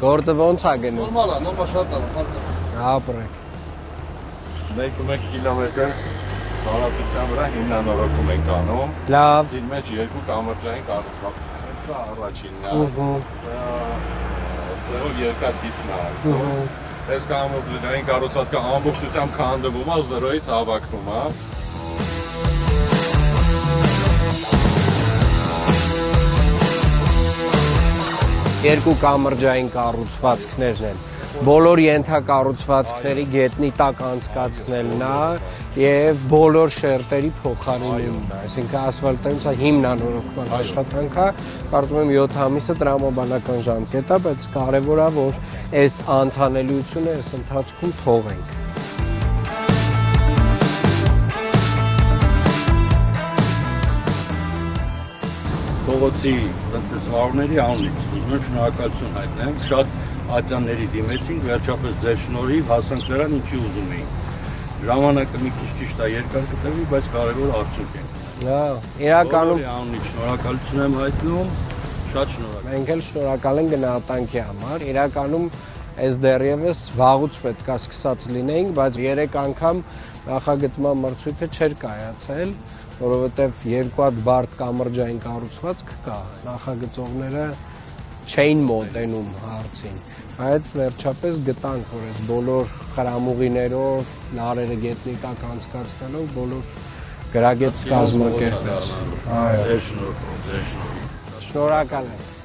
Գործը ոնց է գնում։ Նորմալ է, նորմալ շատ է, ապրեք։ 1 կիլոմետր տարածության վրա հիմնանորոգում ենք անում։ Լավ։ Իր մեջ 2 կամրջային կառուցվածքներ են, սա առաջինն է։ Սա երկաթիչն է։ Այս կամրջային կառուցվածքը ամբողջությամբ քանդվում է, 0-ից հավաքվում է։ Երկու կամրջային կառուցվածքներն են։ Բոլոր ենթակառուցվածքների գետնի տակ անցկացնելն է եւ բոլոր շերտերի փոխարինումն է։ Այսինքն ասֆալտային սա հիմնանորոգման աշխատանք է, կարծում եմ 7 ամիսը տրամաբանական ժամկետ է, բայց կարեւոր է որ այս անցանելիությունը այս ընթացքում թողենք։ Փողոցի տնտեսվարների անունից ուզում եմ շնորհակալություն հայտնեմ, շատ ատյանների դիմեցինք, վերջապես ձեր շնորհիվ հասանք նրան, ինչի ուզում էինք։ Ժամանակը մի քիչ ճիշտ է երկար կտևի, բայց կարևոր արդյունք է։ Իրականում անունից շնորհակալություն եմ հայտնում, շատ շնորհակալ։ Մենք էլ շնորհակալ ենք գնահատանքի համար։ Իրականում այս դեռևս վաղուց պետք է սկսած լինեինք, բայց 3 անգամ նախագծման մրցույթը չէր կայացել, որովհետև 2 հատ բարդ կամրջային կառուցվածք կա, նախագծողները չէին մոտենում հարցին, բայց վերջապես գտանք, որ այս բոլոր խրամուղիներով, լարերը գետնի տակ անցկացնելով, բոլոր գրագետ կազմակերպեց։ Ձեր շնորհիվ։ Շնորհակալ եմ։